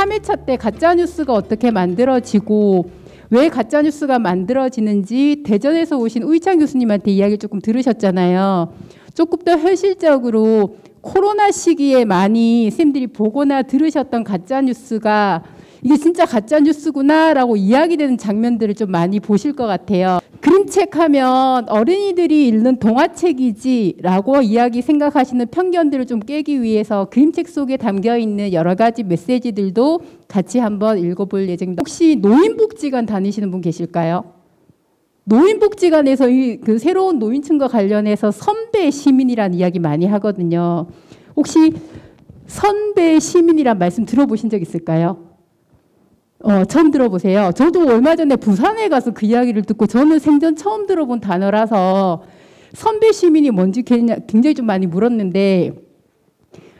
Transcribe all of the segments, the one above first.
3회차 때 가짜뉴스가 어떻게 만들어지고 왜 가짜뉴스가 만들어지는지 대전에서 오신 우희창 교수님한테 이야기 조금 들으셨잖아요. 조금 더 현실적으로 코로나 시기에 많이 쌤들이 보거나 들으셨던 가짜뉴스가 이게 진짜 가짜뉴스구나라고 이야기되는 장면들을 좀 많이 보실 것 같아요. 그림책 하면 어린이들이 읽는 동화책이지라고 이야기 생각하시는 편견들을 좀 깨기 위해서 그림책 속에 담겨있는 여러 가지 메시지들도 같이 한번 읽어볼 예정입니다. 혹시 노인복지관 다니시는 분 계실까요? 노인복지관에서 그 새로운 노인층과 관련해서 선배 시민이라는 이야기 많이 하거든요. 혹시 선배 시민이란 말씀 들어보신 적 있을까요? 처음 들어보세요. 저도 얼마 전에 부산에 가서 그 이야기를 듣고 저는 생전 처음 들어본 단어라서 선배 시민이 뭔지 굉장히 좀 많이 물었는데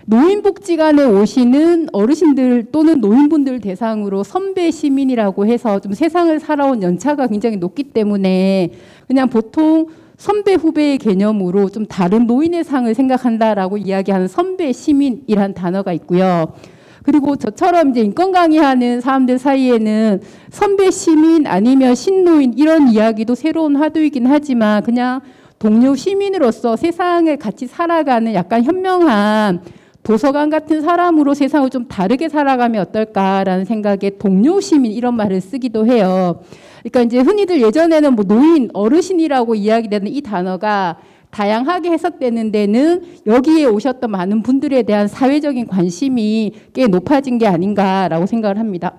노인복지관에 오시는 어르신들 또는 노인분들 대상으로 선배 시민이라고 해서 좀 세상을 살아온 연차가 굉장히 높기 때문에 그냥 보통 선배 후배의 개념으로 좀 다른 노인의 상을 생각한다라고 이야기하는 선배 시민이란 단어가 있고요. 그리고 저처럼 이제 인권 강의하는 사람들 사이에는 선배 시민 아니면 신노인 이런 이야기도 새로운 화두이긴 하지만 그냥 동료 시민으로서 세상을 같이 살아가는 약간 현명한 도서관 같은 사람으로 세상을 좀 다르게 살아가면 어떨까라는 생각에 동료 시민 이런 말을 쓰기도 해요. 그러니까 이제 흔히들 예전에는 뭐 노인, 어르신이라고 이야기되는 이 단어가 다양하게 해석되는 데는 여기에 오셨던 많은 분들에 대한 사회적인 관심이 꽤 높아진 게 아닌가라고 생각을 합니다.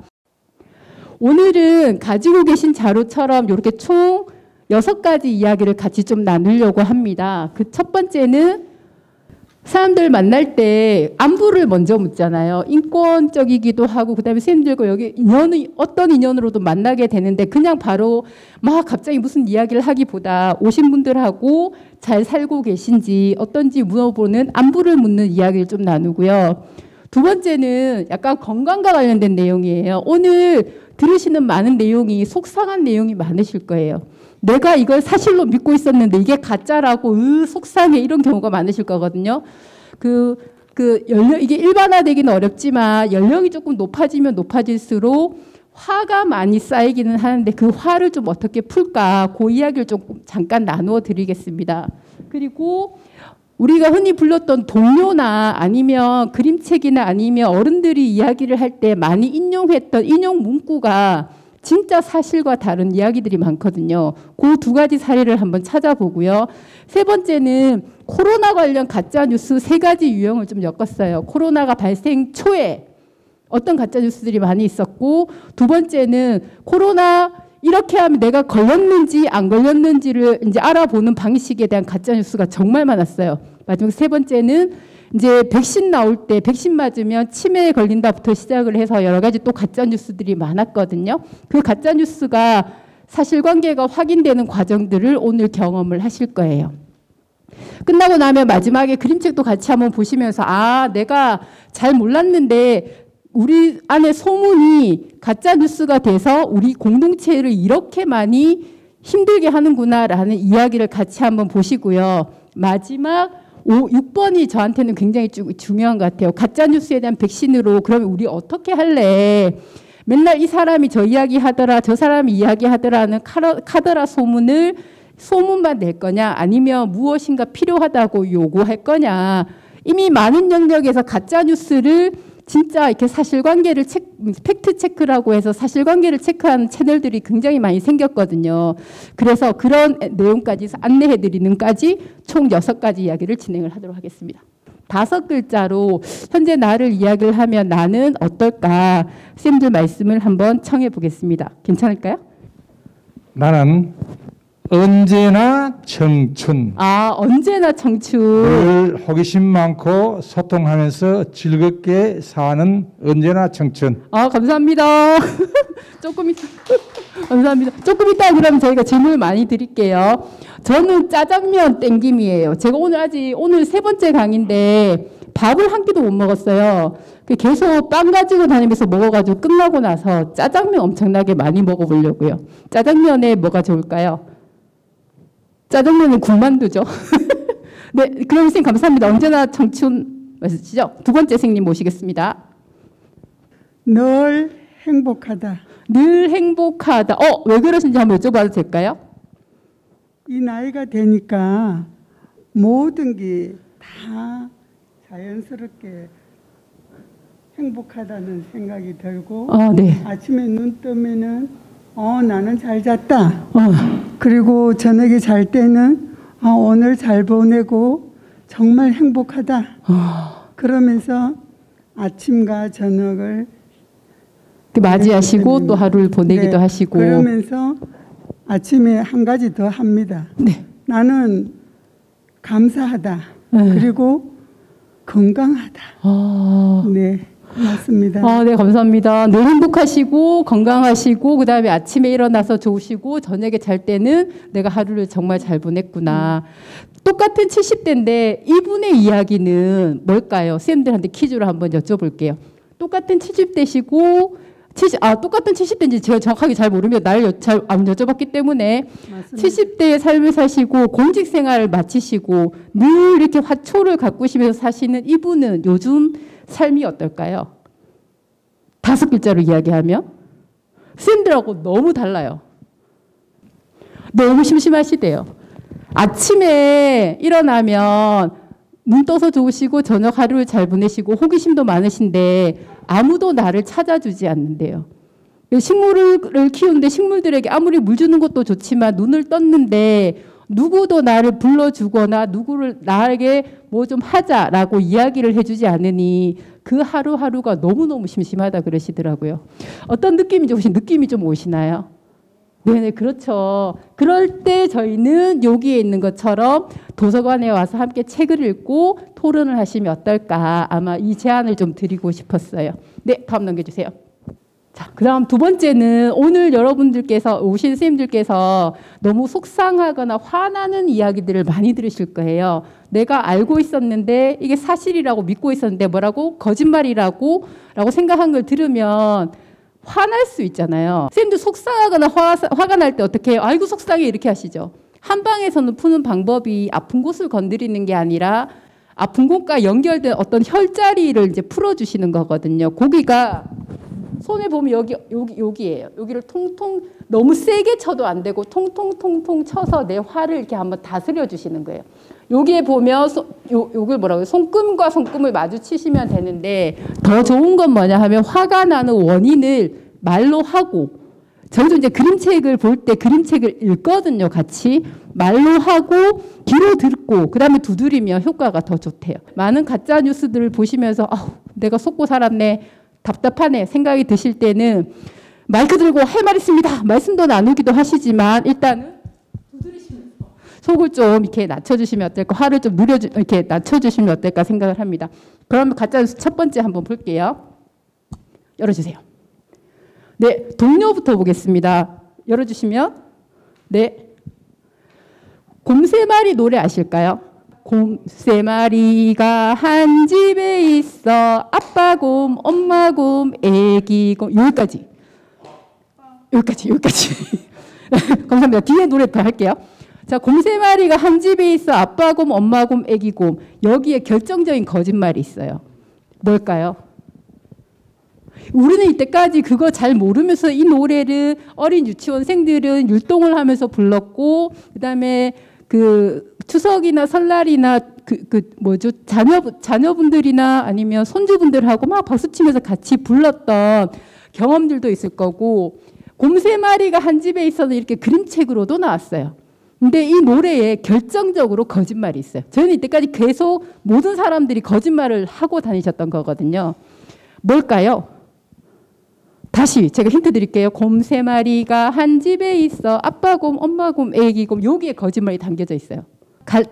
오늘은 가지고 계신 자료처럼 이렇게 총 6가지 이야기를 같이 좀 나누려고 합니다. 그 첫 번째는 사람들 만날 때 안부를 먼저 묻잖아요. 인권적이기도 하고 그다음에 선생님들과 여기 인연이 어떤 인연으로도 만나게 되는데 그냥 바로 막 갑자기 무슨 이야기를 하기보다 오신 분들하고 잘 살고 계신지 어떤지 물어보는 안부를 묻는 이야기를 좀 나누고요. 두 번째는 약간 건강과 관련된 내용이에요. 오늘 들으시는 많은 내용이 속상한 내용이 많으실 거예요. 내가 이걸 사실로 믿고 있었는데 이게 가짜라고 속상해 이런 경우가 많으실 거거든요. 이게 일반화되기는 어렵지만 연령이 조금 높아지면 높아질수록 화가 많이 쌓이기는 하는데 그 화를 좀 어떻게 풀까 그 이야기를 좀 잠깐 나누어 드리겠습니다. 그리고 우리가 흔히 불렀던 동요나 아니면 그림책이나 아니면 어른들이 이야기를 할 때 많이 인용했던 인용 문구가 진짜 사실과 다른 이야기들이 많거든요. 그 2가지 사례를 한번 찾아보고요. 세 번째는 코로나 관련 가짜뉴스 3가지 유형을 좀 엮었어요. 코로나가 발생 초에 어떤 가짜뉴스들이 많이 있었고 두 번째는 코로나 이렇게 하면 내가 걸렸는지 안 걸렸는지를 이제 알아보는 방식에 대한 가짜뉴스가 정말 많았어요. 마지막 세 번째는 이제 백신 나올 때 백신 맞으면 치매에 걸린다부터 시작을 해서 여러 가지 또 가짜 뉴스들이 많았거든요. 그 가짜 뉴스가 사실관계가 확인되는 과정들을 오늘 경험을 하실 거예요. 끝나고 나면 마지막에 그림책도 같이 한번 보시면서 아, 내가 잘 몰랐는데 우리 안에 소문이 가짜 뉴스가 돼서 우리 공동체를 이렇게 많이 힘들게 하는구나라는 이야기를 같이 한번 보시고요. 마지막 6번이 저한테는 굉장히 중요한 것 같아요. 가짜뉴스에 대한 백신으로 그러면 우리 어떻게 할래? 맨날 이 사람이 저 이야기 하더라 저 사람이 이야기 하더라는 카더라 소문만 낼 거냐 아니면 무엇인가 필요하다고 요구할 거냐. 이미 많은 영역에서 가짜뉴스를 진짜 이렇게 사실관계를 팩트 체크라고 해서 사실관계를 체크하는 채널들이 굉장히 많이 생겼거든요. 그래서 그런 내용까지 안내해 드리는까지 총 6가지 이야기를 진행을 하도록 하겠습니다. 5글자로 현재 나를 이야기를 하면 나는 어떨까? 쌤들 말씀을 한번 청해 보겠습니다. 괜찮을까요? 나는 언제나 청춘. 아, 언제나 청춘. 늘 호기심 많고 소통하면서 즐겁게 사는 언제나 청춘. 아, 감사합니다. 조금 이따, 감사합니다. 조금 이따 그럼 저희가 질문을 많이 드릴게요. 저는 짜장면 땡김이에요. 제가 오늘 3번째 강의인데 밥을 한 끼도 못 먹었어요. 계속 빵 가지고 다니면서 먹어가지고 끝나고 나서 짜장면 엄청나게 많이 먹어보려고요. 짜장면에 뭐가 좋을까요? 짜장면은 군만두죠. 네, 그럼 선생님 감사합니다. 언제나 청춘 맞으시죠? 2번째 선생님 모시겠습니다. 늘 행복하다. 늘 행복하다. 왜 그러신지 한번 여쭤봐도 될까요? 이 나이가 되니까 모든 게 다 자연스럽게 행복하다는 생각이 들고 네. 아침에 눈 뜨면은 나는 잘 잤다. 그리고 저녁에 잘 때는 오늘 잘 보내고 정말 행복하다. 그러면서 아침과 저녁을 맞이하시고 또 하루를 보내기도 하시고. 그러면서 아침에 한 가지 더 합니다. 네. 나는 감사하다. 그리고 건강하다. 네, 맞습니다. 네, 감사합니다. 늘 행복하시고 건강하시고 그다음에 아침에 일어나서 좋으시고 저녁에 잘 때는 내가 하루를 정말 잘 보냈구나. 똑같은 70대인데 이분의 이야기는 뭘까요? 선생님들한테 퀴즈를 한번 여쭤볼게요. 똑같은 70대시고 똑같은 70대인지 제가 정확하게 잘 모르면 나이를 잘 안 여쭤봤기 때문에 맞습니다. 70대의 삶을 사시고 공직 생활을 마치시고 늘 이렇게 화초를 가꾸시면서 사시는 이분은 요즘 삶이 어떨까요? 5글자로 이야기하면 쌤들하고 너무 달라요. 너무 심심하시대요. 아침에 일어나면 눈 떠서 좋으시고 저녁 하루를 잘 보내시고 호기심도 많으신데 아무도 나를 찾아주지 않는데요. 식물을 키우는데 식물들에게 아무리 물 주는 것도 좋지만 눈을 떴는데 누구도 나를 불러주거나 누구를 나에게 뭐 좀 하자라고 이야기를 해주지 않으니 그 하루하루가 너무너무 심심하다 그러시더라고요. 어떤 느낌인지 혹시 느낌이 좀 오시나요? 네네, 그렇죠. 그럴 때 저희는 여기에 있는 것처럼 도서관에 와서 함께 책을 읽고 토론을 하시면 어떨까 아마 이 제안을 좀 드리고 싶었어요. 네, 다음 넘겨주세요. 자, 그 다음 두 번째는 오늘 여러분들께서 오신 선생님들께서 너무 속상하거나 화나는 이야기들을 많이 들으실 거예요. 내가 알고 있었는데 이게 사실이라고 믿고 있었는데 뭐라고? 거짓말이라고 생각한 걸 들으면 화날 수 있잖아요. 선생님들 속상하거나 화가 날 때 어떻게 해요? 아이고 속상해 이렇게 하시죠. 한방에서는 푸는 방법이 아픈 곳을 건드리는 게 아니라 아픈 곳과 연결된 어떤 혈자리를 이제 풀어주시는 거거든요. 거기가 손에 보면 여기예요. 여기를 통통 너무 세게 쳐도 안 되고 통통통통 쳐서 내 화를 이렇게 한번 다스려 주시는 거예요. 여기에 보면 요걸 뭐라고요? 손금과 손금을 마주치시면 되는데 더 좋은 건 뭐냐 하면 화가 나는 원인을 말로 하고 저희도 이제 그림책을 볼 때 그림책을 읽거든요. 같이 말로 하고 귀로 듣고 그다음에 두드리면 효과가 더 좋대요. 많은 가짜 뉴스들을 보시면서 내가 속고 살았네. 답답하네 생각이 드실 때는 마이크 들고 할 말 있습니다. 말씀도 나누기도 하시지만 일단은 두드리시면서 속을 좀 이렇게 낮춰주시면 어떨까, 화를 좀 이렇게 낮춰주시면 어떨까 생각을 합니다. 그러면 가짜뉴스 첫 번째 한번 볼게요. 열어주세요. 네, 동료부터 보겠습니다. 열어주시면 네, 곰3마리 노래 아실까요? 곰 3마리가 한 집에 있어 아빠 곰, 엄마 곰, 애기 곰 여기까지 감사합니다. 뒤에 노래 더 할게요. 자, 곰 3마리가 한 집에 있어 아빠 곰, 엄마 곰, 애기 곰 여기에 결정적인 거짓말이 있어요. 뭘까요? 우리는 이때까지 그거 잘 모르면서 이 노래를 어린 유치원생들은 율동을 하면서 불렀고 그다음에 그 추석이나 설날이나 자녀분들이나 아니면 손주분들하고 막 박수치면서 같이 불렀던 경험들도 있을 거고 곰 3마리가 한 집에 있어서 이렇게 그림책으로도 나왔어요. 근데 이 노래에 결정적으로 거짓말이 있어요. 저희는 이때까지 계속 모든 사람들이 거짓말을 하고 다니셨던 거거든요. 뭘까요? 다시 제가 힌트 드릴게요. 곰 3마리가 한 집에 있어 아빠 곰, 엄마 곰, 애기 곰 여기에 거짓말이 담겨져 있어요.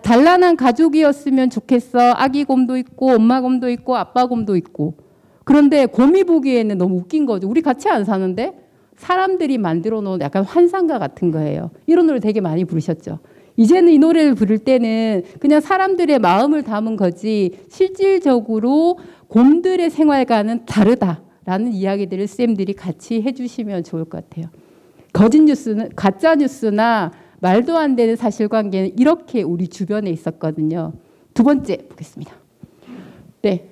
단란한 가족이었으면 좋겠어. 아기 곰도 있고 엄마 곰도 있고 아빠 곰도 있고 그런데 곰이 보기에는 너무 웃긴 거죠. 우리 같이 안 사는데 사람들이 만들어 놓은 약간 환상가 같은 거예요. 이런 노래 되게 많이 부르셨죠. 이제는 이 노래를 부를 때는 그냥 사람들의 마음을 담은 거지 실질적으로 곰들의 생활과는 다르다라는 이야기들을 쌤들이 같이 해주시면 좋을 것 같아요. 거짓 뉴스는 가짜 뉴스나 말도 안 되는 사실관계는 이렇게 우리 주변에 있었거든요. 두 번째 보겠습니다. 네.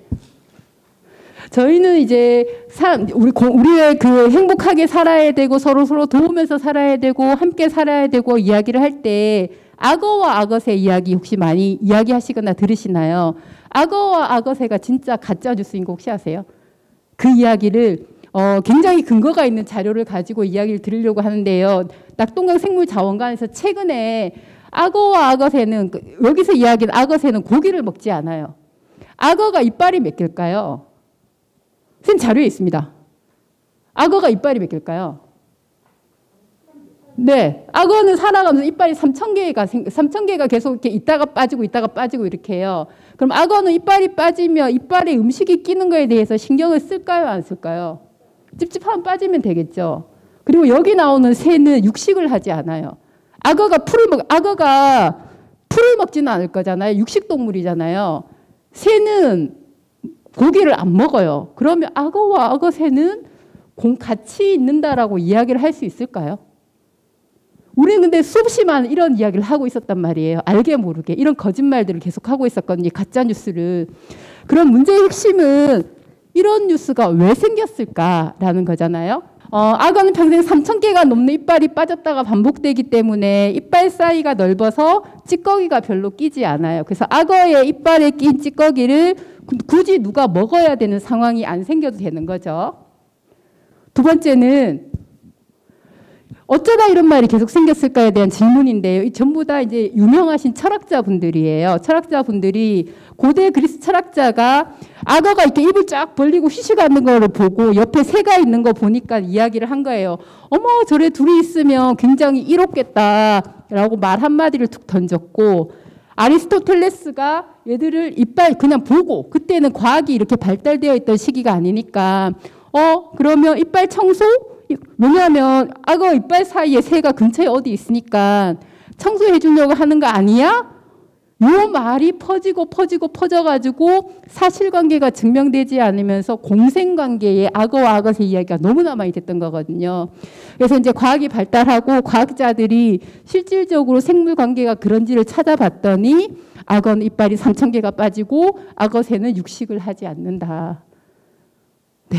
저희는 이제 우리의 그 행복하게 살아야 되고 서로 도우면서 살아야 되고 함께 살아야 되고 이야기를 할 때 악어와 악어새 이야기 혹시 많이 이야기하시거나 들으시나요? 악어와 악어새가 진짜 가짜 뉴스인 거 혹시 아세요? 그 이야기를 굉장히 근거가 있는 자료를 가지고 이야기를 드리려고 하는데요. 낙동강 생물자원관에서 최근에 악어와 악어새는 여기서 이야기는 악어새는 고기를 먹지 않아요. 악어가 이빨이 몇 개일까요? 선생님 자료에 있습니다. 악어가 이빨이 몇 개일까요? 네, 악어는 살아가면서 이빨이 3,000개가 계속 이렇게 있다가 빠지고 이렇게 해요. 그럼 악어는 이빨이 빠지면 이빨에 음식이 끼는 거에 대해서 신경을 쓸까요, 안 쓸까요? 찝찝하면 빠지면 되겠죠. 그리고 여기 나오는 새는 육식을 하지 않아요. 악어가 풀을 먹지는 않을 거잖아요. 육식동물이잖아요. 새는 고기를 안 먹어요. 그러면 악어와 악어새는 같이 있는다라고 이야기를 할 수 있을까요? 우리는 근데 수없이 많은 이런 이야기를 하고 있었단 말이에요. 알게 모르게 이런 거짓말들을 계속 하고 있었거든요. 가짜 뉴스를. 그럼 문제의 핵심은 이런 뉴스가 왜 생겼을까라는 거잖아요. 악어는 평생 3,000개가 넘는 이빨이 빠졌다가 반복되기 때문에 이빨 사이가 넓어서 찌꺼기가 별로 끼지 않아요. 그래서 악어의 이빨에 낀 찌꺼기를 굳이 누가 먹어야 되는 상황이 안 생겨도 되는 거죠. 두 번째는 어쩌다 이런 말이 계속 생겼을까에 대한 질문인데요. 전부 다 이제 유명하신 철학자분들이에요. 철학자분들이 고대 그리스 철학자가 악어가 이렇게 입을 쫙 벌리고 휴식하는 거를 보고 옆에 새가 있는 거 보니까 이야기를 한 거예요. 어머 저래 둘이 있으면 굉장히 이롭겠다라고 말 한마디를 툭 던졌고 아리스토텔레스가 얘들을 이빨 그냥 보고 그때는 과학이 이렇게 발달되어 있던 시기가 아니니까 그러면 이빨 청소? 왜냐하면 악어 이빨 사이에 새가 근처에 어디 있으니까 청소해 주려고 하는 거 아니야? 요 말이 퍼져가지고 사실관계가 증명되지 않으면서 공생관계에 악어와 악어새 이야기가 너무나 많이 됐던 거거든요. 그래서 이제 과학이 발달하고 과학자들이 실질적으로 생물관계가 그런지를 찾아봤더니 악어는 이빨이 3,000개가 빠지고 악어새는 육식을 하지 않는다. 네.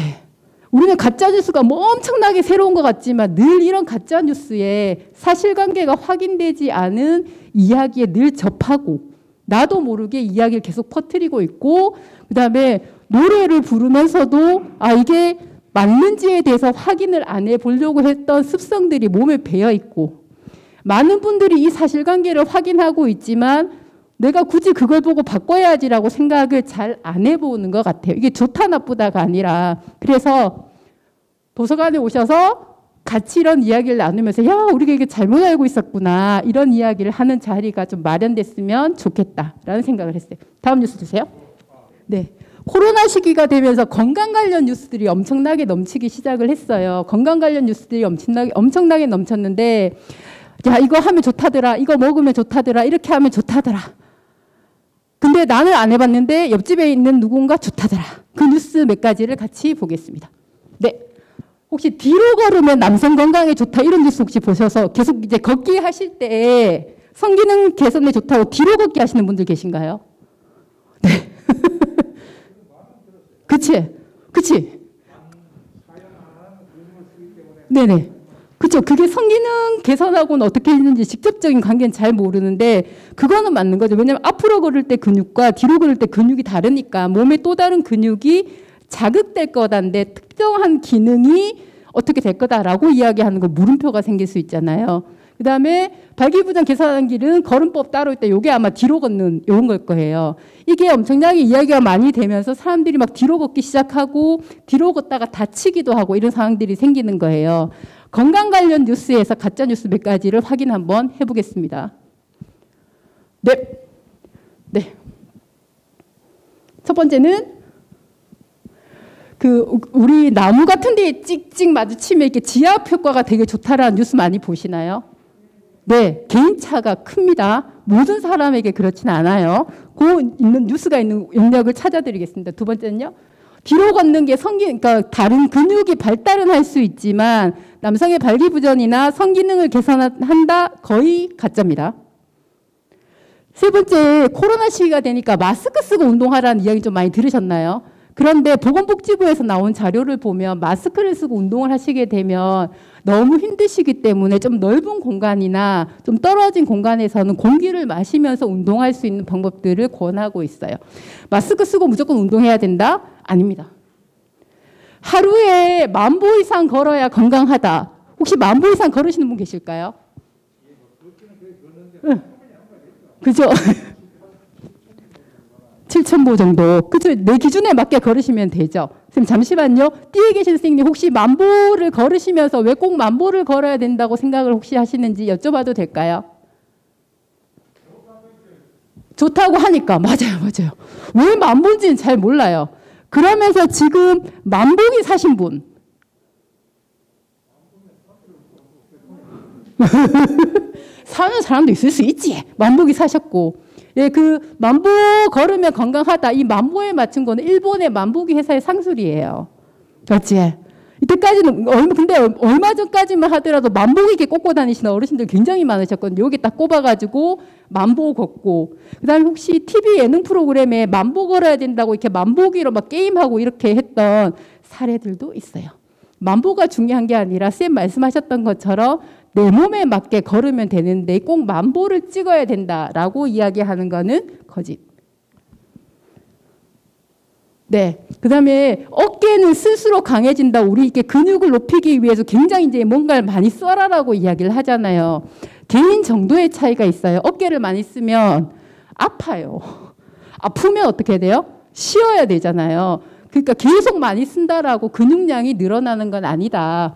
우리는 가짜뉴스가 뭐 엄청나게 새로운 것 같지만 늘 이런 가짜뉴스에 사실관계가 확인되지 않은 이야기에 늘 접하고 나도 모르게 이야기를 계속 퍼뜨리고 있고 그다음에 노래를 부르면서도 이게 맞는지에 대해서 확인을 안 해보려고 했던 습성들이 몸에 배어 있고 많은 분들이 이 사실관계를 확인하고 있지만 내가 굳이 그걸 보고 바꿔야지라고 생각을 잘 안 해보는 것 같아요. 이게 좋다 나쁘다가 아니라 그래서 도서관에 오셔서 같이 이런 이야기를 나누면서 야 우리가 이게 잘못 알고 있었구나 이런 이야기를 하는 자리가 좀 마련됐으면 좋겠다라는 생각을 했어요. 다음 뉴스 주세요. 네, 코로나 시기가 되면서 건강 관련 뉴스들이 엄청나게 넘치기 시작을 했어요. 건강 관련 뉴스들이 엄청나게 넘쳤는데 야 이거 하면 좋다더라, 이거 먹으면 좋다더라, 이렇게 하면 좋다더라. 근데 나는 안 해봤는데 옆집에 있는 누군가 좋다더라. 그 뉴스 몇 가지를 같이 보겠습니다. 네. 혹시 뒤로 걸으면 남성 건강에 좋다 이런 뉴스 혹시 보셔서 계속 이제 걷기 하실 때 성기능 개선에 좋다고 뒤로 걷기 하시는 분들 계신가요? 네. 그치. 네네. 그렇죠. 그게 성기능 개선하고는 어떻게 있는지 직접적인 관계는 잘 모르는데 그거는 맞는 거죠. 왜냐하면 앞으로 걸을 때 근육과 뒤로 걸을 때 근육이 다르니까 몸에 또 다른 근육이 자극될 거다인데 특정한 기능이 어떻게 될 거다라고 이야기하는 거 물음표가 생길 수 있잖아요. 그다음에 발기부전 개선하는 길은 걸음법 따로 있다. 이게 아마 뒤로 걷는 이런 걸 거예요. 이게 엄청나게 이야기가 많이 되면서 사람들이 막 뒤로 걷기 시작하고 뒤로 걷다가 다치기도 하고 이런 상황들이 생기는 거예요. 건강 관련 뉴스에서 가짜 뉴스 몇 가지를 확인 한번 해보겠습니다. 네. 첫 번째는 우리 나무 같은 데에 찍찍 마주치면 이렇게 지압 효과가 되게 좋다라는 뉴스 많이 보시나요? 네, 개인차가 큽니다. 모든 사람에게 그렇지는 않아요. 뉴스가 있는 영역을 찾아드리겠습니다. 두 번째는요. 뒤로 걷는 게 그러니까 다른 근육이 발달은 할 수 있지만 남성의 발기부전이나 성기능을 개선한다? 거의 가짜입니다. 세 번째, 코로나 시기가 되니까 마스크 쓰고 운동하라는 이야기 좀 많이 들으셨나요? 그런데 보건복지부에서 나온 자료를 보면 마스크를 쓰고 운동을 하시게 되면 너무 힘드시기 때문에 좀 넓은 공간이나 좀 떨어진 공간에서는 공기를 마시면서 운동할 수 있는 방법들을 권하고 있어요. 마스크 쓰고 무조건 운동해야 된다? 아닙니다. 하루에 10,000보 이상 걸어야 건강하다. 혹시 10,000보 이상 걸으시는 분 계실까요? 응. 그죠? 7,000보 정도. 그죠? 내 기준에 맞게 걸으시면 되죠. 선생님 잠시만요. 뒤에 계신 선생님 혹시 10,000보를 걸으시면서 왜 꼭 10,000보를 걸어야 된다고 생각을 혹시 하시는지 여쭤봐도 될까요? 좋다고 하니까. 맞아요. 왜 10,000보인지는 잘 몰라요. 그러면서 지금 10,000보기 사신 분. 사는 사람도 있을 수 있지. 10,000보기 사셨고. 예, 그 10,000보 걸으면 건강하다. 이 10,000보에 맞춘 거는 일본의 10,000보기 회사의 상술이에요. 그렇지? 이때까지는 근데 얼마 전까지만 하더라도 10,000보기 이렇게 꽂고 다니시는 어르신들 굉장히 많으셨거든요. 여기 딱 꼽아가지고 10,000보 걷고. 그다음에 혹시 TV 예능 프로그램에 10,000보 걸어야 된다고 이렇게 10,000보기로 막 게임하고 이렇게 했던 사례들도 있어요. 10,000보가 중요한 게 아니라 쌤 말씀하셨던 것처럼 내 몸에 맞게 걸으면 되는데 꼭 10,000보를 찍어야 된다라고 이야기하는 거는 거짓. 네. 그 다음에 어깨는 스스로 강해진다. 우리 이렇게 근육을 높이기 위해서 굉장히 이제 뭔가를 많이 써라라고 이야기를 하잖아요. 개인 정도의 차이가 있어요. 어깨를 많이 쓰면 아파요. 아프면 어떻게 돼요? 쉬어야 되잖아요. 그러니까 계속 많이 쓴다라고 근육량이 늘어나는 건 아니다.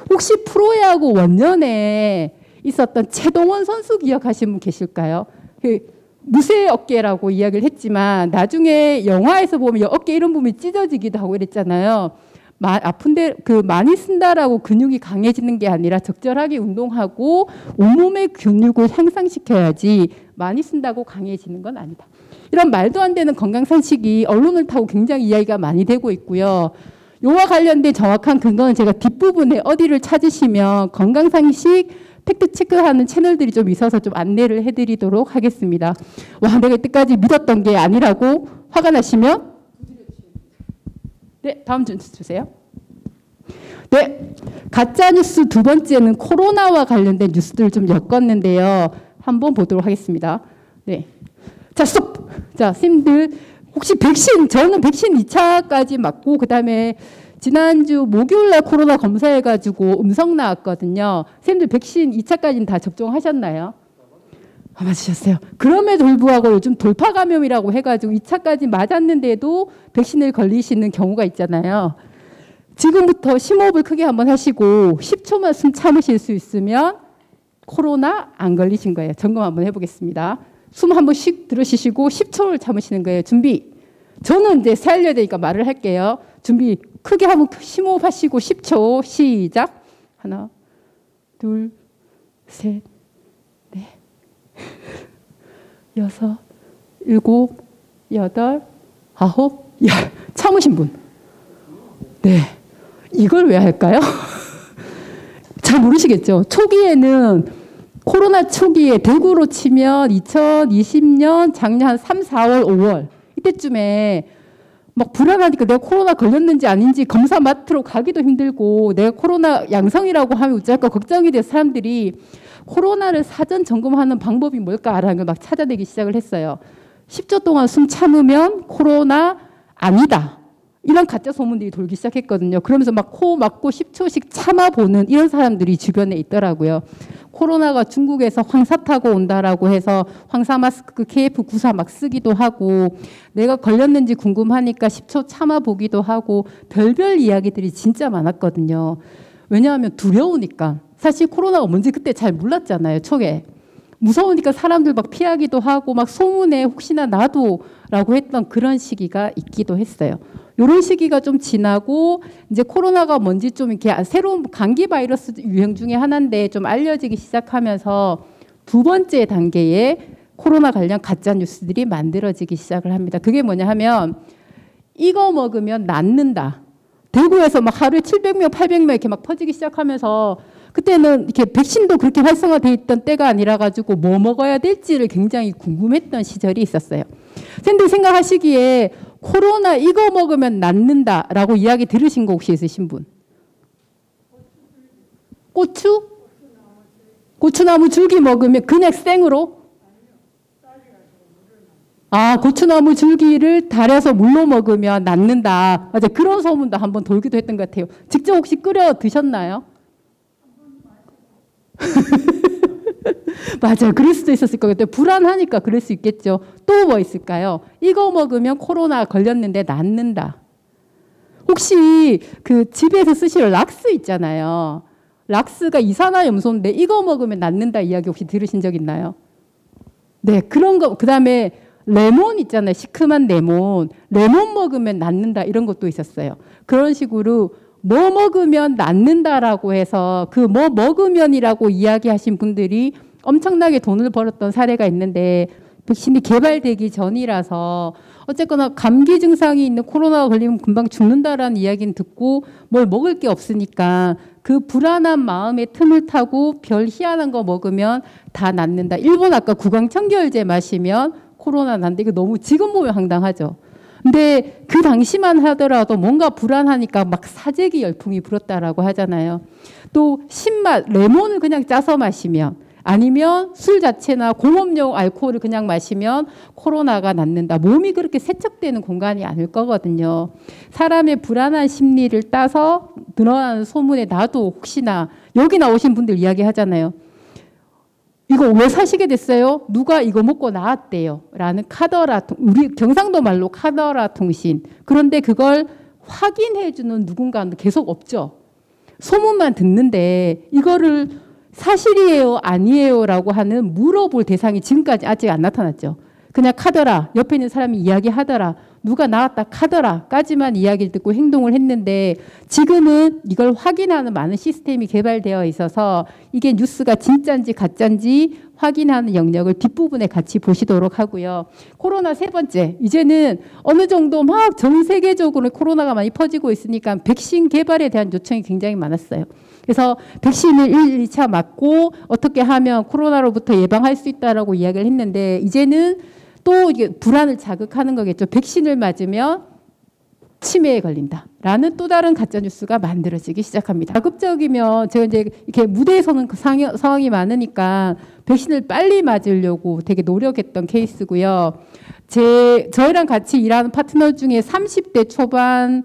혹시 프로야구 원년에 있었던 최동원 선수 기억하시는 분 계실까요? 그 무쇠 어깨라고 이야기를 했지만 나중에 영화에서 보면 어깨 이런 부분이 찢어지기도 하고 이랬잖아요. 아픈데 많이 쓴다라고 근육이 강해지는 게 아니라 적절하게 운동하고 온몸의 근육을 향상시켜야지 많이 쓴다고 강해지는 건 아니다. 이런 말도 안 되는 건강상식이 언론을 타고 굉장히 이야기가 많이 되고 있고요. 요와 관련된 정확한 근거는 제가 뒷부분에 어디를 찾으시면 건강상식 팩트체크하는 채널들이 좀 있어서 좀 안내를 해드리도록 하겠습니다. 와, 내가 이때까지 믿었던 게 아니라고 화가 나시면 네, 다음 주세요. 네, 가짜뉴스 두 번째는 코로나와 관련된 뉴스들을 좀 엮었는데요. 한번 보도록 하겠습니다. 네, 자, 스톱! 자, 선생님들 혹시 저는 백신 2차까지 맞고 그다음에 지난주 목요일날 코로나 검사해가지고 음성 나왔거든요. 선생님들 백신 2차까지는 다 접종하셨나요? 맞으셨어요. 그럼에도 불구하고 요즘 돌파 감염이라고 해가지고 2차까지 맞았는데도 백신을 걸리시는 경우가 있잖아요. 지금부터 심호흡을 크게 한번 하시고 10초만 숨 참으실 수 있으면 코로나 안 걸리신 거예요. 점검 한번 해보겠습니다. 숨 한 번씩 들으시고 10초를 참으시는 거예요. 준비. 저는 이제 살려야 되니까 말을 할게요. 준비. 크게 한번 심호흡 하시고 10초. 시작. 하나, 둘, 셋, 넷, 여섯, 일곱, 여덟, 아홉, 열. 참으신 분. 네. 이걸 왜 할까요? 잘 모르시겠죠? 초기에는 코로나 초기에 대구로 치면 2020년 작년 한 3, 4월, 5월 이때쯤에 막 불안하니까 내가 코로나 걸렸는지 아닌지 검사 맡으러 가기도 힘들고 내가 코로나 양성이라고 하면 어쩔까 걱정이 돼서 사람들이 코로나를 사전 점검하는 방법이 뭘까라는 걸 막 찾아내기 시작을 했어요. 10초 동안 숨 참으면 코로나 아니다. 이런 가짜 소문들이 돌기 시작했거든요. 그러면서 막 코 막고 10초씩 참아보는 이런 사람들이 주변에 있더라고요. 코로나가 중국에서 황사 타고 온다라고 해서 황사 마스크 KF94 막 쓰기도 하고 내가 걸렸는지 궁금하니까 10초 참아보기도 하고 별별 이야기들이 진짜 많았거든요. 왜냐하면 두려우니까. 사실 코로나가 뭔지 그때 잘 몰랐잖아요. 초에. 무서우니까 사람들 막 피하기도 하고 막 소문에 혹시나 나도라고 했던 그런 시기가 있기도 했어요. 이런 시기가 좀 지나고 이제 코로나가 뭔지 좀 이렇게 새로운 감기 바이러스 유행 중에 하나인데 좀 알려지기 시작하면서 두 번째 단계에 코로나 관련 가짜 뉴스들이 만들어지기 시작을 합니다. 그게 뭐냐 하면 이거 먹으면 낫는다. 대구에서 막 하루에 700명, 800명 이렇게 막 퍼지기 시작하면서 그때는 이렇게 백신도 그렇게 활성화돼 있던 때가 아니라 가지고 뭐 먹어야 될지를 굉장히 궁금했던 시절이 있었어요. 선생님들 생각하시기에 코로나 이거 먹으면 낫는다라고 이야기 들으신 거 혹시 있으신 분? 고추? 고추나무 줄기 먹으면 그냥 생으로? 아, 고추나무 줄기를 달여서 물로 먹으면 낫는다. 맞아, 그런 소문도 한번 돌기도 했던 것 같아요. 직접 혹시 끓여 드셨나요? 맞아요. 그럴 수도 있었을 것 같아요. 불안하니까 그럴 수 있겠죠. 또 뭐 있을까요? 이거 먹으면 코로나 걸렸는데 낫는다. 혹시 그 집에서 쓰실 락스 있잖아요. 락스가 이산화염소인데 이거 먹으면 낫는다 이야기 혹시 들으신 적 있나요? 네, 그런 거. 그 다음에 레몬 있잖아요. 시큼한 레몬. 레몬 먹으면 낫는다 이런 것도 있었어요. 그런 식으로 뭐 먹으면 낫는다라고 해서 그 뭐 먹으면이라고 이야기하신 분들이 엄청나게 돈을 벌었던 사례가 있는데 백신이 개발되기 전이라서 어쨌거나 감기 증상이 있는 코로나가 걸리면 금방 죽는다라는 이야기는 듣고 뭘 먹을 게 없으니까 그 불안한 마음의 틈을 타고 별 희한한 거 먹으면 다 낫는다. 일본 아까 구강청결제 마시면 코로나 난데 이거 너무 지금 보면 황당하죠. 근데 그 당시만 하더라도 뭔가 불안하니까 막 사재기 열풍이 불었다라고 하잖아요. 또 신맛, 레몬을 그냥 짜서 마시면 아니면 술 자체나 공업용 알코올을 그냥 마시면 코로나가 낫는다. 몸이 그렇게 세척되는 공간이 아닐 거거든요. 사람의 불안한 심리를 따서 늘어나는 소문에 나도 혹시나 여기 나오신 분들 이야기하잖아요. 이거 왜 사시게 됐어요? 누가 이거 먹고 나았대요. 라는 카더라, 우리 경상도 말로 카더라 통신. 그런데 그걸 확인해주는 누군가는 계속 없죠. 소문만 듣는데 이거를 사실이에요? 아니에요? 라고 하는 물어볼 대상이 지금까지 아직 안 나타났죠. 그냥 카더라, 옆에 있는 사람이 이야기하더라, 누가 나왔다 카더라까지만 이야기를 듣고 행동을 했는데 지금은 이걸 확인하는 많은 시스템이 개발되어 있어서 이게 뉴스가 진짜인지 가짜인지 확인하는 영역을 뒷부분에 같이 보시도록 하고요. 코로나 세 번째, 이제는 어느 정도 막 전 세계적으로 코로나가 많이 퍼지고 있으니까 백신 개발에 대한 요청이 굉장히 많았어요. 그래서 백신을 1, 2차 맞고 어떻게 하면 코로나로부터 예방할 수 있다라고 이야기를 했는데 이제는 또 이게 불안을 자극하는 거겠죠. 백신을 맞으면 치매에 걸린다라는 또 다른 가짜 뉴스가 만들어지기 시작합니다. 가급적이면 제가 이제 이렇게 무대에서는 그 상황이 많으니까 백신을 빨리 맞으려고 되게 노력했던 케이스고요. 저희랑 같이 일하는 파트너 중에 30대 초반인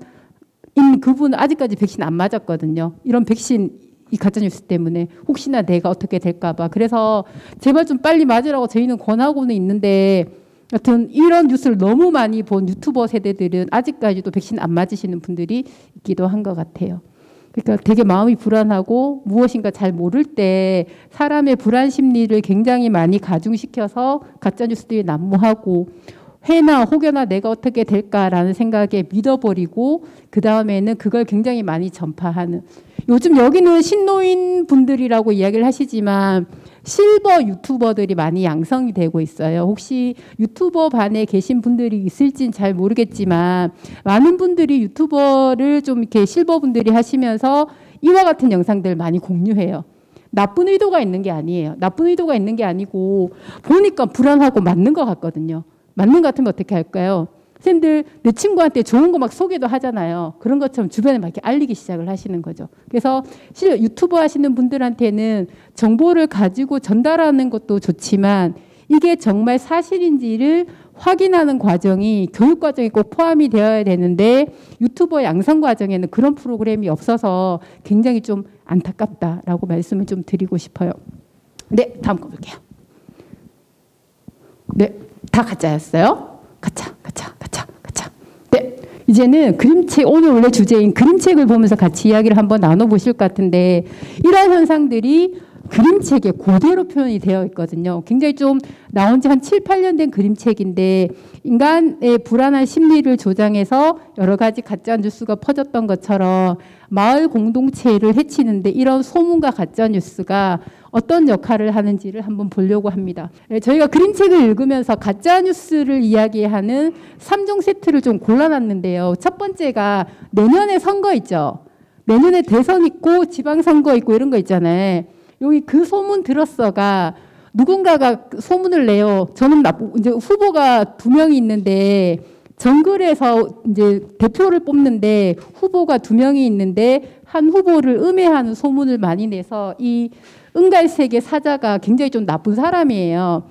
그분은 아직까지 백신 안 맞았거든요. 이런 백신 이 가짜뉴스 때문에 혹시나 내가 어떻게 될까봐. 그래서 제발 좀 빨리 맞으라고 저희는 권하고는 있는데 여튼 이런 뉴스를 너무 많이 본 유튜버 세대들은 아직까지도 백신 안 맞으시는 분들이 있기도 한 것 같아요. 그러니까 되게 마음이 불안하고 무엇인가 잘 모를 때 사람의 불안 심리를 굉장히 많이 가중시켜서 가짜뉴스들이 난무하고 회나 혹여나 내가 어떻게 될까라는 생각에 믿어버리고 그 다음에는 그걸 굉장히 많이 전파하는. 요즘 여기는 신노인 분들이라고 이야기를 하시지만 실버 유튜버들이 많이 양성이 되고 있어요. 혹시 유튜버 반에 계신 분들이 있을진 잘 모르겠지만 많은 분들이 유튜버를 좀 이렇게 실버 분들이 하시면서 이와 같은 영상들 많이 공유해요. 나쁜 의도가 있는 게 아니에요. 나쁜 의도가 있는 게 아니고 보니까 불안하고 맞는 것 같거든요. 맞는 것 같으면 어떻게 할까요? 선생님들 내 친구한테 좋은 거 막 소개도 하잖아요. 그런 것처럼 주변에 막 이렇게 알리기 시작을 하시는 거죠. 그래서 유튜브 하시는 분들한테는 정보를 가지고 전달하는 것도 좋지만 이게 정말 사실인지를 확인하는 과정이 교육 과정에 꼭 포함이 되어야 되는데 유튜버 양성 과정에는 그런 프로그램이 없어서 굉장히 좀 안타깝다라고 말씀을 좀 드리고 싶어요. 네, 다음 거 볼게요. 네, 다 가짜였어요. 가짜. 네, 이제는 그림책, 오늘 원래 주제인 그림책을 보면서 같이 이야기를 한번 나눠보실 것 같은데 이러한 현상들이 그림책에 그대로 표현이 되어 있거든요. 굉장히 좀 나온 지 한 7, 8년 된 그림책인데 인간의 불안한 심리를 조장해서 여러 가지 가짜 뉴스가 퍼졌던 것처럼 마을 공동체를 해치는데 이런 소문과 가짜 뉴스가 어떤 역할을 하는지를 한번 보려고 합니다. 저희가 그림책을 읽으면서 가짜 뉴스를 이야기하는 3종 세트를 좀 골라놨는데요. 첫 번째가 내년에 선거 있죠. 내년에 대선 있고 지방선거 있고 이런 거 있잖아요. 여기 그 소문 들었어가 누군가가 소문을 내요. 저는 이제 후보가 2명이 있는데 정글에서 이제 대표를 뽑는데 후보가 2명이 있는데 한 후보를 음해하는 소문을 많이 내서 이 은갈색의 사자가 굉장히 좀 나쁜 사람이에요.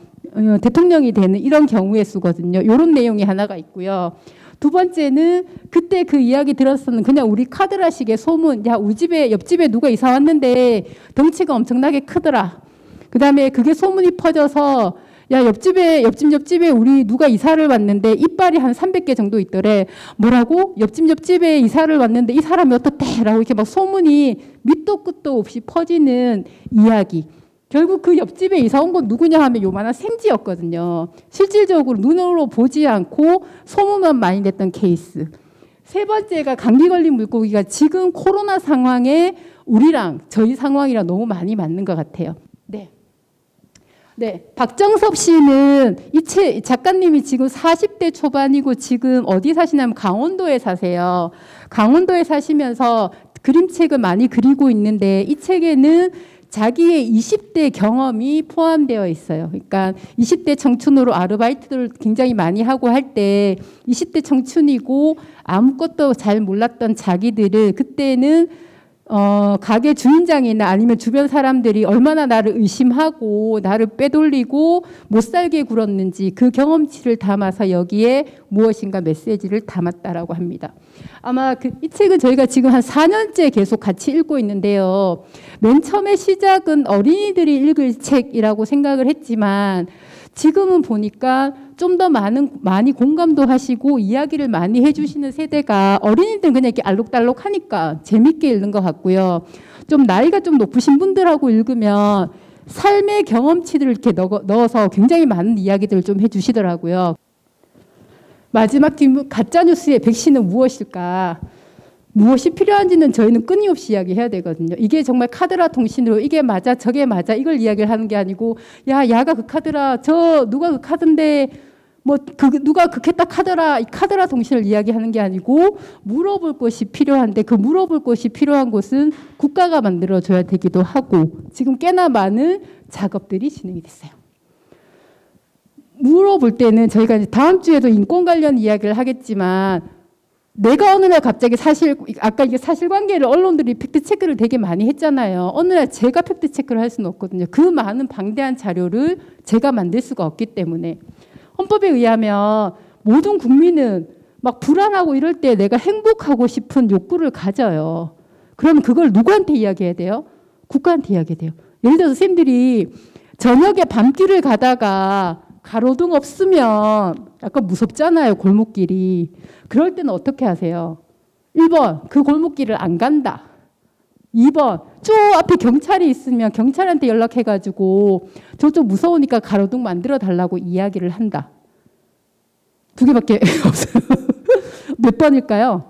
대통령이 되는 이런 경우에 쓰거든요. 이런 내용이 하나가 있고요. 두 번째는 그때 그 이야기 들었었는 그냥 우리 카드라식의 소문. 야, 우리 집에 옆집에 누가 이사 왔는데 덩치가 엄청나게 크더라. 그다음에 그게 소문이 퍼져서 야, 옆집에 우리 누가 이사를 왔는데 이빨이 한 300개 정도 있더래. 뭐라고? 옆집에 이사를 왔는데 이 사람이 어떻대? 라고 이렇게 막 소문이 밑도 끝도 없이 퍼지는 이야기. 결국 그 옆집에 이사 온 건 누구냐 하면 요만한 생쥐였거든요. 실질적으로 눈으로 보지 않고 소문만 많이 냈던 케이스. 세 번째가 감기 걸린 물고기가 지금 코로나 상황에 우리랑 저희 상황이랑 너무 많이 맞는 것 같아요. 네, 박정섭 씨는 이 작가님이 지금 40대 초반이고 지금 어디 사시냐면 강원도에 사세요. 강원도에 사시면서 그림책을 많이 그리고 있는데 이 책에는 자기의 20대 경험이 포함되어 있어요. 그러니까 20대 청춘으로 아르바이트를 굉장히 많이 하고 할 때 20대 청춘이고 아무것도 잘 몰랐던 자기들을 그때는 가게 주인장이나 아니면 주변 사람들이 얼마나 나를 의심하고 나를 빼돌리고 못 살게 굴었는지 그 경험치를 담아서 여기에 무엇인가 메시지를 담았다라고 합니다. 아마 이 책은 저희가 지금 한 4년째 계속 같이 읽고 있는데요. 맨 처음에 시작은 어린이들이 읽을 책이라고 생각을 했지만 지금은 보니까 좀 더 많이 공감도 하시고 이야기를 많이 해주시는 세대가 어린이들은 그냥 이렇게 알록달록 하니까 재밌게 읽는 것 같고요. 좀 나이가 좀 높으신 분들하고 읽으면 삶의 경험치들을 이렇게 넣어서 굉장히 많은 이야기들을 좀 해주시더라고요. 마지막 질문, 가짜뉴스의 백신은 무엇일까? 무엇이 필요한지는 저희는 끊임없이 이야기해야 되거든요. 이게 정말 카드라 통신으로 이게 맞아 저게 맞아 이걸 이야기를 하는 게 아니고 야가 그 카드라 저 누가 그 카드인데 뭐 누가 극했다 카드라 이 카드라 통신을 이야기하는 게 아니고 물어볼 것이 필요한데 그 물어볼 것이 필요한 곳은 국가가 만들어줘야 되기도 하고 지금 꽤나 많은 작업들이 진행이 됐어요. 물어볼 때는 저희가 이제 다음 주에도 인권 관련 이야기를 하겠지만 내가 어느 날 갑자기 아까 이게 사실관계를 언론들이 팩트체크를 되게 많이 했잖아요. 어느 날 제가 팩트체크를 할 수는 없거든요. 그 많은 방대한 자료를 제가 만들 수가 없기 때문에. 헌법에 의하면 모든 국민은 막 불안하고 이럴 때 내가 행복하고 싶은 욕구를 가져요. 그러면 그걸 누구한테 이야기해야 돼요? 국가한테 이야기해야 돼요. 예를 들어서 선생님들이 저녁에 밤길을 가다가 가로등 없으면 약간 무섭잖아요. 골목길이. 그럴 때는 어떻게 하세요? 1번 그 골목길을 안 간다. 2번 쭉 앞에 경찰이 있으면 경찰한테 연락해가지고 저쪽 무서우니까 가로등 만들어 달라고 이야기를 한다. 2개밖에 없어요. 몇 번일까요?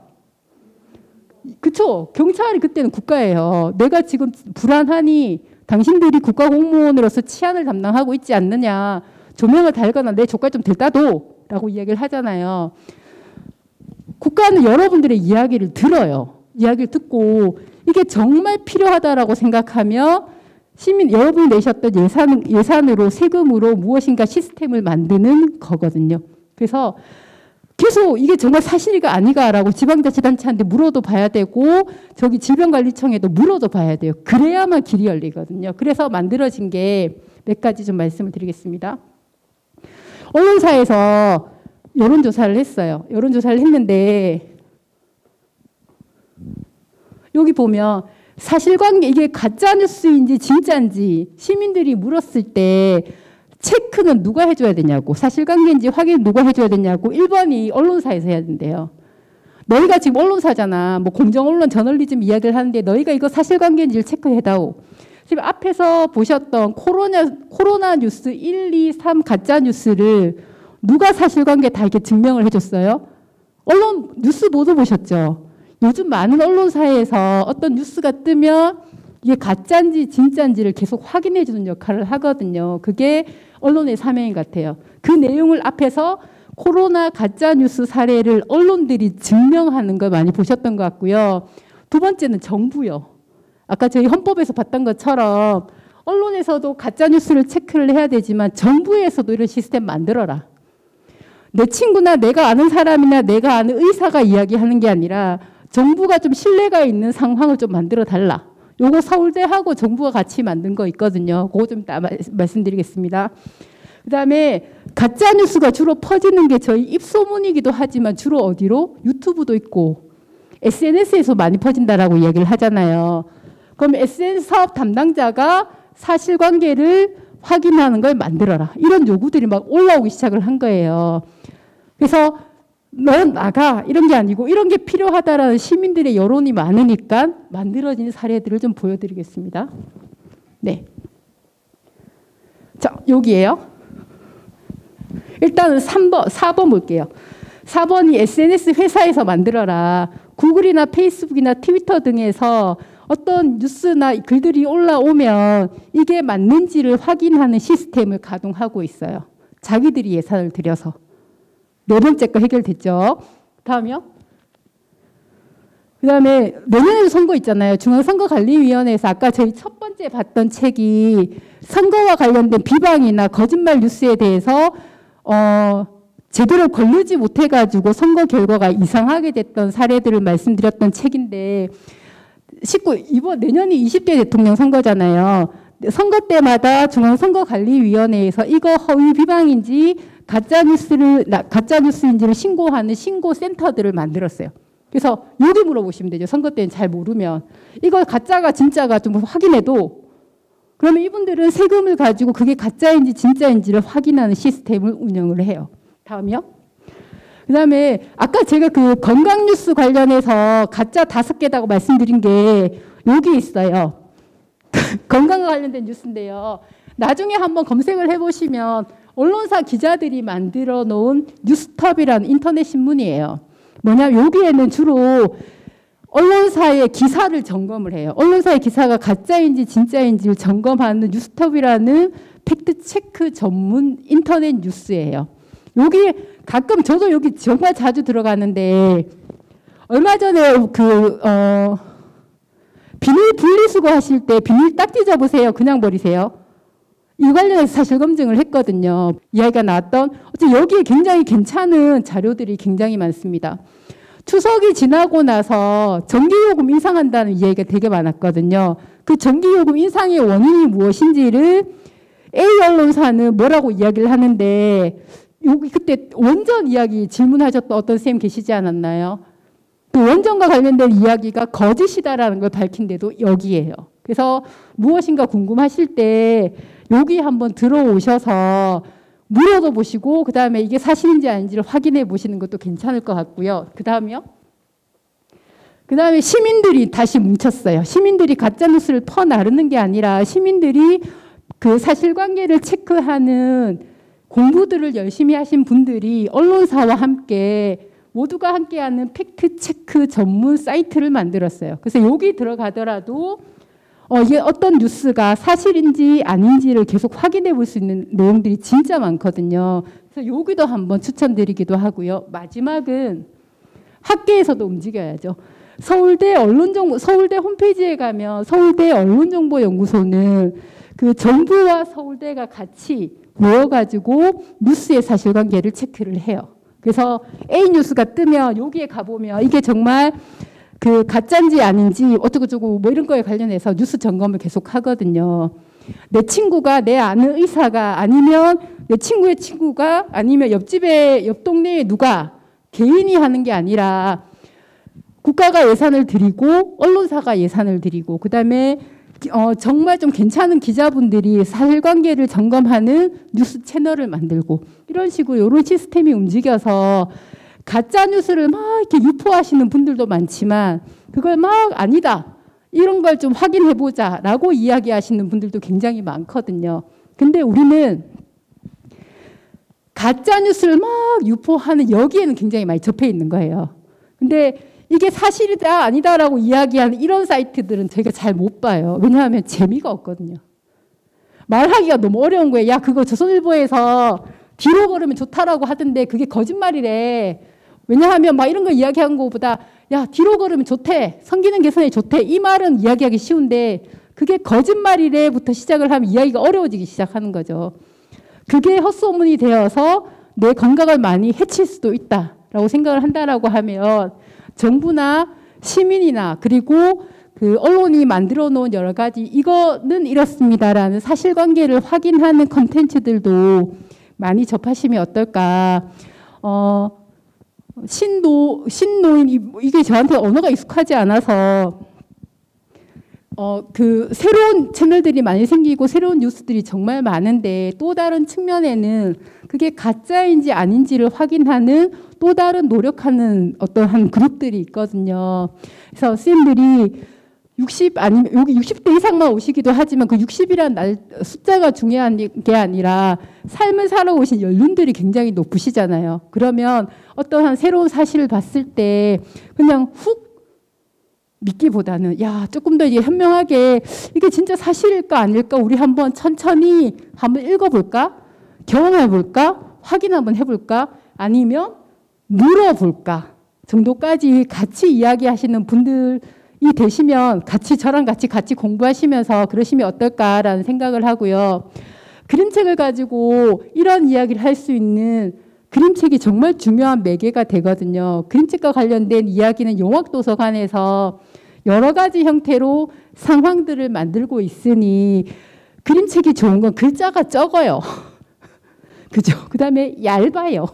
그쵸? 경찰이 그때는 국가예요. 내가 지금 불안하니 당신들이 국가공무원으로서 치안을 담당하고 있지 않느냐. 조명을 달거나 내 조카 좀 데려다 둬 라고 이야기를 하잖아요. 국가는 여러분들의 이야기를 들어요. 이야기를 듣고 이게 정말 필요하다라고 생각하며 여러분이 내셨던 예산으로 세금으로 무엇인가 시스템을 만드는 거거든요. 그래서 계속 이게 정말 사실이가 아니가라고 지방자치단체한테 물어도 봐야 되고 저기 질병관리청에도 물어도 봐야 돼요. 그래야만 길이 열리거든요. 그래서 만들어진 게 몇 가지 좀 말씀을 드리겠습니다. 언론사에서 여론조사를 했어요. 여론조사를 했는데 여기 보면 사실관계 이게 가짜뉴스인지 진짜인지 시민들이 물었을 때 체크는 누가 해줘야 되냐고 사실관계인지 확인 누가 해줘야 되냐고 1번이 언론사에서 해야 된대요. 너희가 지금 언론사잖아. 뭐 공정언론 저널리즘 이야기를 하는데 너희가 이거 사실관계인지를 체크해다오. 지금 앞에서 보셨던 코로나 뉴스 1, 2, 3 가짜 뉴스를 누가 사실관계 다 이렇게 증명을 해줬어요? 언론 뉴스 모두 보셨죠? 요즘 많은 언론사에서 어떤 뉴스가 뜨면 이게 가짜인지 진짜인지를 계속 확인해 주는 역할을 하거든요. 그게 언론의 사명인 것 같아요. 그 내용을 앞에서 코로나 가짜 뉴스 사례를 언론들이 증명하는 걸 많이 보셨던 것 같고요. 두 번째는 정부요. 아까 저희 헌법에서 봤던 것처럼 언론에서도 가짜 뉴스를 체크를 해야 되지만 정부에서도 이런 시스템 만들어라. 내 친구나 내가 아는 사람이나 내가 아는 의사가 이야기하는 게 아니라 정부가 좀 신뢰가 있는 상황을 좀 만들어 달라. 요거 서울대하고 정부가 같이 만든 거 있거든요. 그거 좀 이따 말씀드리겠습니다. 그다음에 가짜 뉴스가 주로 퍼지는 게 저희 입소문이기도 하지만 주로 어디로? 유튜브도 있고 SNS에서 많이 퍼진다라고 이야기를 하잖아요. 그럼 SNS 사업 담당자가 사실관계를 확인하는 걸 만들어라. 이런 요구들이 막 올라오기 시작을 한 거예요. 그래서 넌 나가 이런 게 아니고 이런 게 필요하다라는 시민들의 여론이 많으니까 만들어진 사례들을 좀 보여드리겠습니다. 네. 자, 여기에요. 일단은 4번 볼게요. 4번이 SNS 회사에서 만들어라. 구글이나 페이스북이나 트위터 등에서 어떤 뉴스나 글들이 올라오면 이게 맞는지를 확인하는 시스템을 가동하고 있어요. 자기들이 예산을 들여서. 네 번째 거 해결됐죠. 다음이요. 그 다음에 내년에도 선거 있잖아요. 중앙선거관리위원회에서 아까 저희 첫 번째 봤던 책이 선거와 관련된 비방이나 거짓말 뉴스에 대해서 제대로 걸르지 못해가지고 선거 결과가 이상하게 됐던 사례들을 말씀드렸던 책인데 이번 내년이 20대 대통령 선거잖아요. 선거 때마다 중앙선거관리위원회에서 이거 허위 비방인지 가짜뉴스인지를 신고하는 신고센터들을 만들었어요. 그래서 여기 물어보시면 되죠. 선거 때는 잘 모르면. 이거 가짜가 진짜가 좀 확인해도 그러면 이분들은 세금을 가지고 그게 가짜인지 진짜인지를 확인하는 시스템을 운영을 해요. 다음이요. 그 다음에 아까 제가 그 건강뉴스 관련해서 가짜 5개라고 말씀드린 게 여기 있어요. 건강과 관련된 뉴스인데요. 나중에 한번 검색을 해보시면 언론사 기자들이 만들어 놓은 뉴스톱이라는 인터넷 신문이에요. 뭐냐면 여기에는 주로 언론사의 기사를 점검을 해요. 언론사의 기사가 가짜인지 진짜인지를 점검하는 뉴스톱이라는 팩트체크 전문 인터넷 뉴스예요. 여기 가끔 저도 여기 정말 자주 들어가는데 얼마 전에 비닐 분리수거 하실 때 비닐 딱 찢어보세요. 그냥 버리세요. 이 관련해서 사실 검증을 했거든요. 이야기가 나왔던 여기에 굉장히 괜찮은 자료들이 굉장히 많습니다. 추석이 지나고 나서 전기요금 인상한다는 이야기가 되게 많았거든요. 그 전기요금 인상의 원인이 무엇인지를 A 언론사는 뭐라고 이야기를 하는데 여기 그때 원전 이야기 질문하셨던 어떤 선생님 계시지 않았나요? 그 원전과 관련된 이야기가 거짓이다라는 걸 밝힌 데도 여기예요. 그래서 무엇인가 궁금하실 때 여기 한번 들어오셔서 물어도 보시고 그 다음에 이게 사실인지 아닌지를 확인해 보시는 것도 괜찮을 것 같고요. 그 다음이요. 그 다음에 시민들이 다시 뭉쳤어요. 시민들이 가짜뉴스를 퍼나르는 게 아니라 시민들이 그 사실관계를 체크하는 공부들을 열심히 하신 분들이 언론사와 함께 모두가 함께하는 팩트체크 전문 사이트를 만들었어요. 그래서 여기 들어가더라도 이게 어떤 뉴스가 사실인지 아닌지를 계속 확인해 볼 수 있는 내용들이 진짜 많거든요. 그래서 여기도 한번 추천드리기도 하고요. 마지막은 학계에서도 움직여야죠. 서울대 홈페이지에 가면 서울대 언론정보연구소는 그 정부와 서울대가 같이 모여가지고 뉴스의 사실관계를 체크를 해요. 그래서 A 뉴스가 뜨면 여기에 가보면 이게 정말 그 가짜인지 아닌지 어쩌고저쩌고 뭐 이런 거에 관련해서 뉴스 점검을 계속 하거든요. 내 친구가 내 아는 의사가 아니면 내 친구의 친구가 아니면 옆 동네에 누가 개인이 하는 게 아니라 국가가 예산을 들이고 언론사가 예산을 들이고 그다음에 정말 좀 괜찮은 기자분들이 사실관계를 점검하는 뉴스 채널을 만들고 이런 식으로 이런 시스템이 움직여서 가짜 뉴스를 막 이렇게 유포하시는 분들도 많지만 그걸 막 아니다 이런 걸 좀 확인해 보자라고 이야기하시는 분들도 굉장히 많거든요. 근데 우리는 가짜 뉴스를 막 유포하는 여기에는 굉장히 많이 접해 있는 거예요. 근데 이게 사실이다 아니다라고 이야기하는 이런 사이트들은 저희가 잘 못 봐요. 왜냐하면 재미가 없거든요. 말하기가 너무 어려운 거예요. 야 그거 조선일보에서 뒤로 걸으면 좋다라고 하던데 그게 거짓말이래. 왜냐하면 막 이런 거 이야기한 것보다 야 뒤로 걸으면 좋대. 성기능 개선에 좋대. 이 말은 이야기하기 쉬운데 그게 거짓말이래부터 시작을 하면 이야기가 어려워지기 시작하는 거죠. 그게 헛소문이 되어서 내 건강을 많이 해칠 수도 있다라고 생각을 한다라고 하면 정부나 시민이나 그리고 그 언론이 만들어 놓은 여러 가지 이거는 이렇습니다라는 사실관계를 확인하는 컨텐츠들도 많이 접하시면 어떨까. 신노인 이게 저한테 언어가 익숙하지 않아서 그 새로운 채널들이 많이 생기고 새로운 뉴스들이 정말 많은데 또 다른 측면에는 그게 가짜인지 아닌지를 확인하는 또 다른 노력하는 어떠한 그룹들이 있거든요. 그래서 선생님들이 60 아니면 여기 60대 이상만 오시기도 하지만 그 60이라는 숫자가 중요한 게 아니라 삶을 살아오신 연륜들이 굉장히 높으시잖아요. 그러면 어떠한 새로운 사실을 봤을 때 그냥 훅 믿기보다는 야 조금 더 이제 현명하게 이게 진짜 사실일까 아닐까 우리 한번 천천히 한번 읽어볼까? 경험해볼까? 확인 한번 해볼까? 아니면 물어볼까? 정도까지 같이 이야기하시는 분들이 되시면 저랑 같이 공부하시면서 그러시면 어떨까라는 생각을 하고요. 그림책을 가지고 이런 이야기를 할 수 있는 그림책이 정말 중요한 매개가 되거든요. 그림책과 관련된 이야기는 용학도서관에서 여러 가지 형태로 상황들을 만들고 있으니 그림책이 좋은 건 글자가 적어요. 그죠? 그 다음에 얇아요.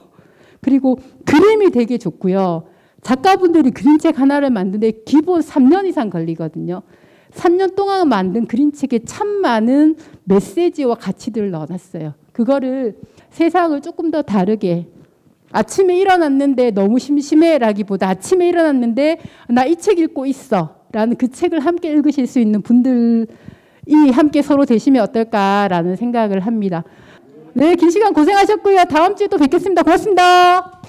그리고 그림이 되게 좋고요. 작가분들이 그림책 하나를 만드는데 기본 3년 이상 걸리거든요. 3년 동안 만든 그림책에 참 많은 메시지와 가치들을 넣어놨어요. 그거를 세상을 조금 더 다르게 아침에 일어났는데 너무 심심해라기보다 아침에 일어났는데 나 이 책 읽고 있어 라는 그 책을 함께 읽으실 수 있는 분들이 함께 서로 되시면 어떨까라는 생각을 합니다. 네, 긴 시간 고생하셨고요. 다음 주에 또 뵙겠습니다. 고맙습니다.